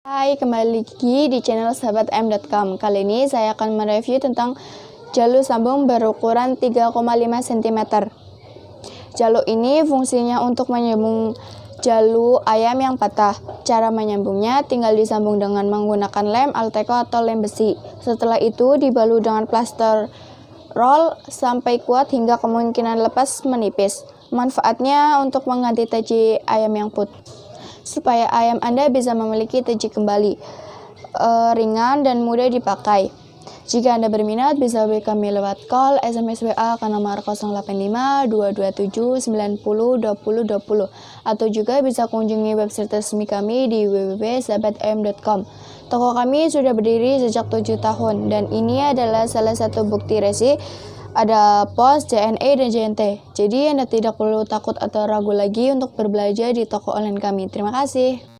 Hai, kembali lagi di channel sahabatm.com. Kali ini saya akan mereview tentang jalu sambung berukuran 3,5 cm. Jalu ini fungsinya untuk menyambung jalu ayam yang patah. Cara menyambungnya tinggal disambung dengan menggunakan lem Alteco atau lem besi. Setelah itu dibalut dengan plaster roll sampai kuat hingga kemungkinan lepas menipis. Manfaatnya untuk mengganti taji ayam yang putus, supaya ayam Anda bisa memiliki taji kembali, ringan dan mudah dipakai. Jika Anda berminat, bisa hubungi kami lewat call, SMS, WA ke nomor 085 227 90 20 20 atau juga bisa kunjungi website resmi kami di www.sahabatm.com. Toko kami sudah berdiri sejak 7 tahun dan ini adalah salah satu bukti resi. Ada POS, JNE, dan JNT. Jadi Anda tidak perlu takut atau ragu lagi untuk berbelanja di toko online kami. Terima kasih.